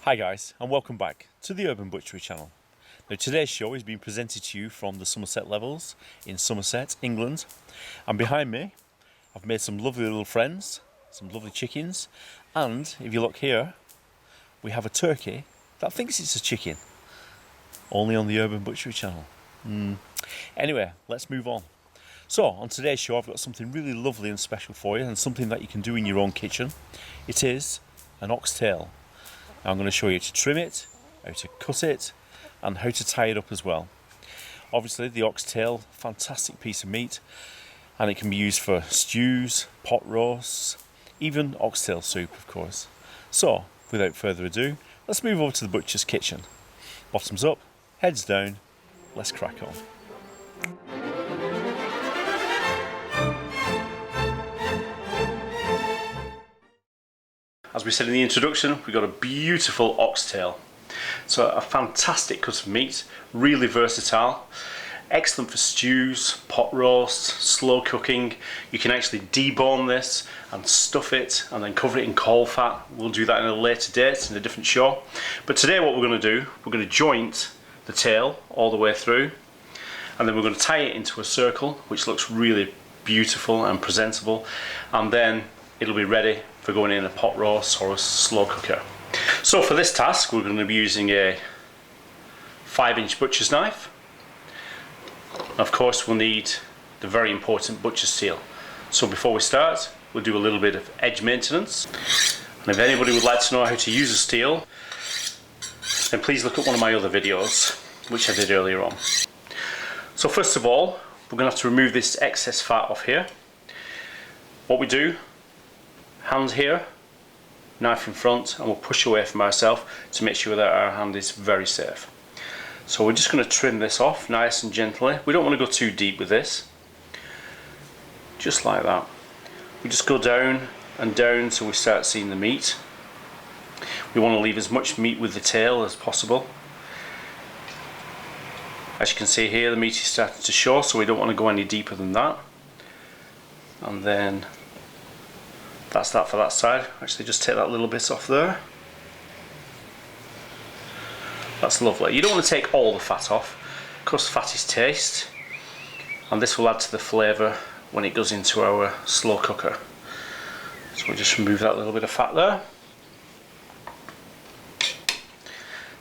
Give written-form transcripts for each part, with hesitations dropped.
Hi guys, and welcome back to the Urban Butchery Channel. Now today's show is being presented to you from the Somerset Levels in Somerset, England. And behind me, I've made some lovely little friends, some lovely chickens, and if you look here, we have a turkey that thinks it's a chicken. Only on the Urban Butchery Channel. Anyway, let's move on. So, on today's show I've got something really lovely and special for you, and something that you can do in your own kitchen. It is an oxtail. Now I'm going to show you how to trim it, how to cut it, and how to tie it up as well. Obviously the oxtail, fantastic piece of meat, and it can be used for stews, pot roasts, even oxtail soup of course. So without further ado, let's move over to the butcher's kitchen. Bottoms up, heads down, let's crack on. As we said in the introduction, we've got a beautiful oxtail. So a fantastic cut of meat, really versatile, excellent for stews, pot roasts, slow cooking. You can actually debone this and stuff it and then cover it in caul fat. We'll do that in a later date in a different show. But today what we're going to do, we're going to joint the tail all the way through, and then we're going to tie it into a circle which looks really beautiful and presentable, and then it'll be ready for going in a pot roast or a slow cooker. So for this task we're going to be using a 5-inch butcher's knife. Of course we'll need the very important butcher's steel. So before we start we'll do a little bit of edge maintenance, and if anybody would like to know how to use a steel, then please look at one of my other videos which I did earlier on. So first of all we're going to have to remove this excess fat off here. What we do, hand here, knife in front, and we'll push away from ourselves to make sure that our hand is very safe. So we're just going to trim this off nice and gently. We don't want to go too deep with this. Just like that. We just go down and down until we start seeing the meat. We want to leave as much meat with the tail as possible. As you can see here, the meat is starting to show, so we don't want to go any deeper than that. And then that's that for that side. Actually just take that little bit off there. That's lovely. You don't want to take all the fat off. Of course fat is taste, and this will add to the flavour when it goes into our slow cooker. So we just remove that little bit of fat there.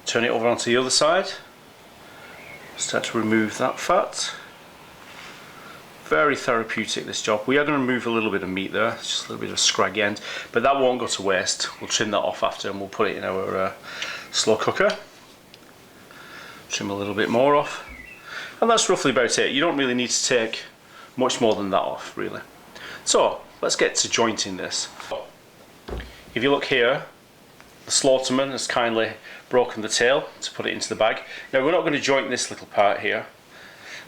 Turn it over onto the other side. Start to remove that fat. Very therapeutic, this job. We are going to remove a little bit of meat there, just a little bit of scraggy end, but that won't go to waste. We'll trim that off after and we'll put it in our slow cooker. Trim a little bit more off, and that's roughly about it. You don't really need to take much more than that off, really. So let's get to jointing this. If you look here, the slaughterman has kindly broken the tail to put it into the bag. Now we're not going to joint this little part here.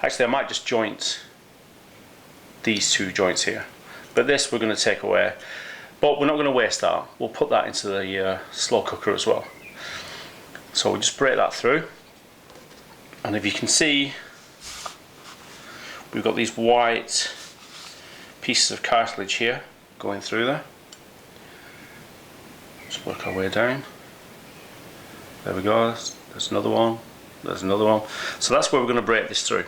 Actually I might just joint these two joints here, but this we're going to take away, but we're not going to waste that. We'll put that into the slow cooker as well. So we'll just break that through, and if you can see we've got these white pieces of cartilage here going through there. Just work our way down. There we go, there's another one, there's another one. So that's where we're going to break this through.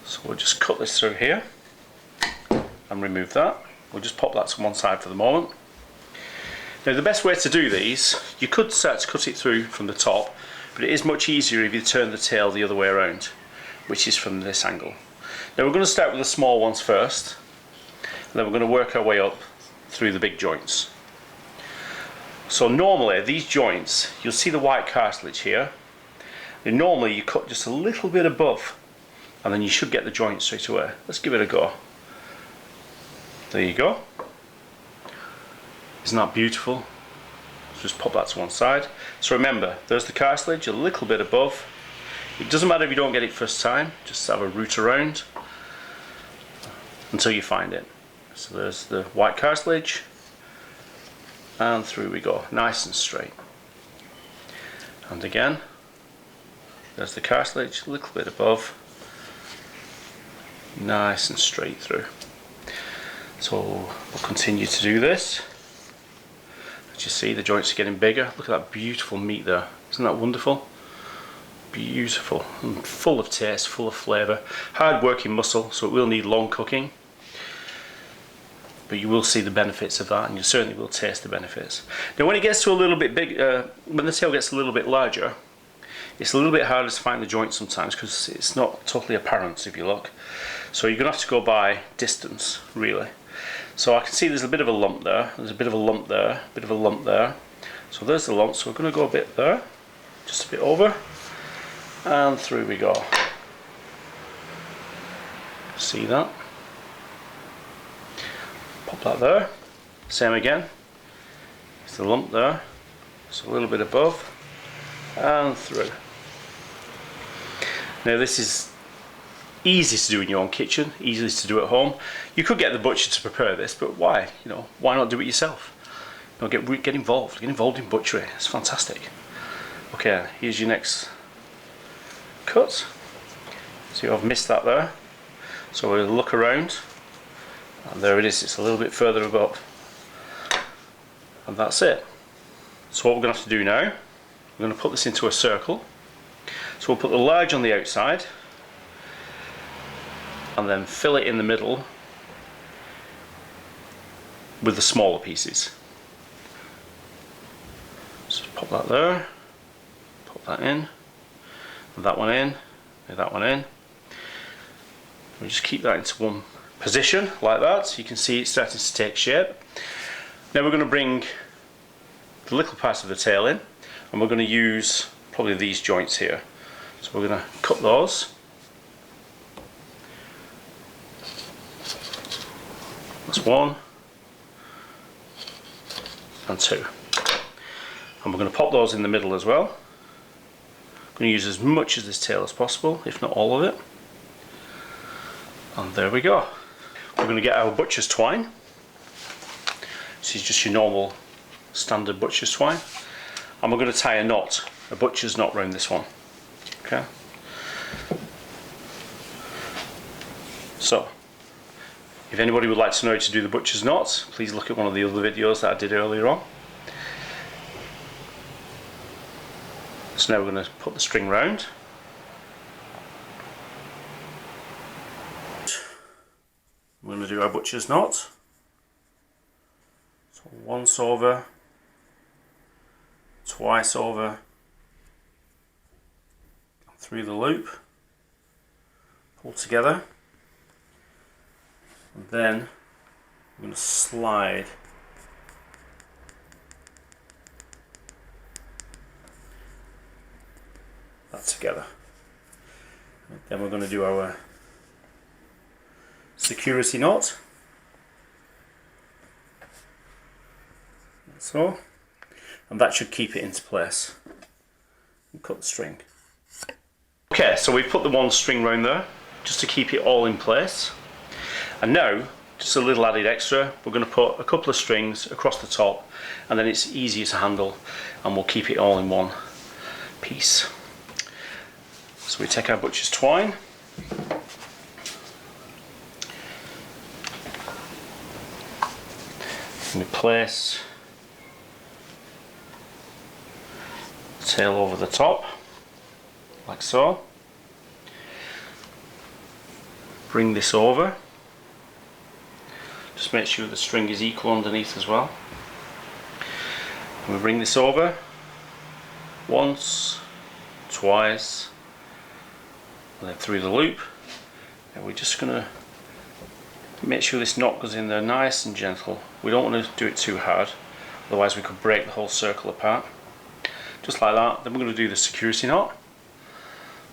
So we'll just cut this through here and remove that. We'll just pop that to one side for the moment. Now the best way to do these, you could start to cut it through from the top, but it is much easier if you turn the tail the other way around, which is from this angle. Now we're going to start with the small ones first, and then we're going to work our way up through the big joints. So normally these joints, you'll see the white cartilage here, and normally you cut just a little bit above, and then you should get the joint straight away. Let's give it a go. There you go. Isn't that beautiful? Just pop that to one side. So remember, there's the cartilage a little bit above. It doesn't matter if you don't get it first time, just have a root around until you find it. So there's the white cartilage, and through we go, nice and straight. And again, there's the cartilage, a little bit above, nice and straight through. So we'll continue to do this. As you see, the joints are getting bigger. Look at that beautiful meat there. Isn't that wonderful? Beautiful and full of taste, full of flavour. Hard working muscle, so it will need long cooking. But you will see the benefits of that, and you certainly will taste the benefits. Now when it gets to a little bit big, when the tail gets a little bit larger, it's a little bit harder to find the joint sometimes because it's not totally apparent if you look. So you're going to have to go by distance, really. So I can see there's a bit of a lump there, there's a bit of a lump there, a bit of a lump there. So there's the lump, so we're going to go a bit there, just a bit over, and through we go. See that? Pop that there. Same again. It's the lump there. So a little bit above and through. Now this is easy to do in your own kitchen, easy to do at home. You could get the butcher to prepare this, but why? You know, why not do it yourself? You know, get involved. Get involved in butchery. It's fantastic. Okay, here's your next cut. See, I've missed that there. So we'll look around. And there it is, it's a little bit further above. And that's it. So what we're going to have to do now, we're going to put this into a circle. So we'll put the large on the outside, and then fill it in the middle with the smaller pieces. So pop that there, pop that in, and that one in, and that one in. We just keep that into one position like that, so you can see it's starting to take shape. Now we're going to bring the little part of the tail in, and we're going to use probably these joints here. So we're going to cut those. That's one and two, and we're going to pop those in the middle as well. I'm going to use as much of this tail as possible, if not all of it. And there we go. We're going to get our butcher's twine. This is just your normal standard butcher's twine, and we're going to tie a knot, a butcher's knot around this one. Okay. So, if anybody would like to know how to do the butcher's knot, please look at one of the other videos that I did earlier on. So now we're going to put the string round. We're going to do our butcher's knot. So once over, twice over, through the loop, pull together, and then I'm going to slide that together. Then we're going to do our security knot, like so, and that should keep it into place. And cut the string. Okay, so we've put the one string round there just to keep it all in place, and now just a little added extra, we're going to put a couple of strings across the top, and then it's easier to handle, and we'll keep it all in one piece. So we take our butcher's twine, and we place the tail over the top, like so. Bring this over. Just make sure the string is equal underneath as well. And we bring this over once, twice, and then through the loop. And we're just going to make sure this knot goes in there nice and gentle. We don't want to do it too hard, otherwise we could break the whole circle apart. Just like that. Then we're going to do the security knot.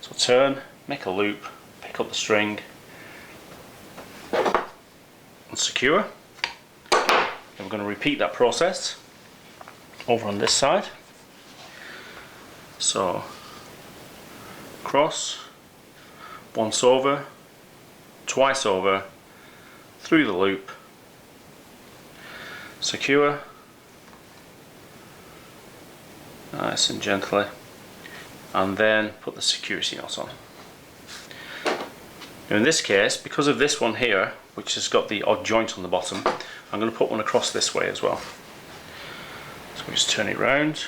So turn, make a loop, pick up the string, and secure. And we're going to repeat that process over on this side. So cross, once over, twice over, through the loop, secure, nice and gently, and then put the security knot on. Now in this case, because of this one here, which has got the odd joint on the bottom, I'm going to put one across this way as well. So we just turn it round,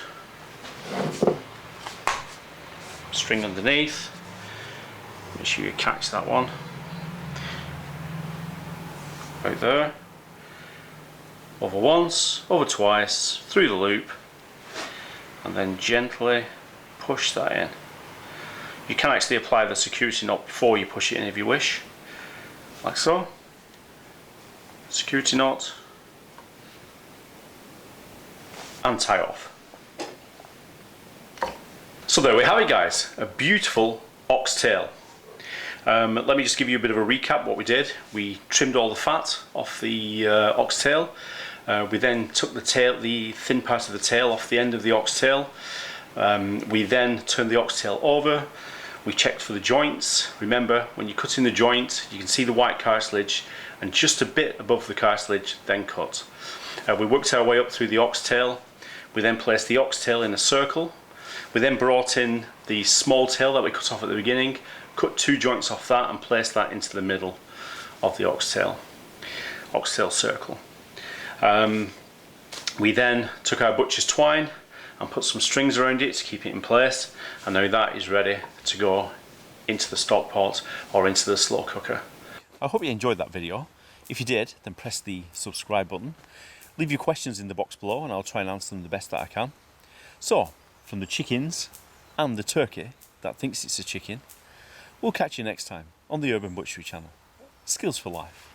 string underneath, make sure you catch that one, right there, over once, over twice, through the loop, and then gently push that in. You can actually apply the security knot before you push it in if you wish, like so. Security knot, and tie off. So there we have it, guys, a beautiful oxtail. Let me just give you a bit of a recap what we did. We trimmed all the fat off the oxtail. We then took the thin part of the tail off the end of the oxtail. We then turned the oxtail over. We checked for the joints. Remember, when you cut in the joint, you can see the white cartilage, and just a bit above the cartilage, then cut. We worked our way up through the oxtail. We then placed the oxtail in a circle. We then brought in the small tail that we cut off at the beginning, cut 2 joints off that and placed that into the middle of the oxtail circle. We then took our butcher's twine and put some strings around it to keep it in place, and now that is ready to go into the stock pot or into the slow cooker. I hope you enjoyed that video. If you did, then press the subscribe button. Leave your questions in the box below and I'll try and answer them the best that I can. So, from the chickens and the turkey that thinks it's a chicken, we'll catch you next time on the Urban Butchery Channel. Skills for life.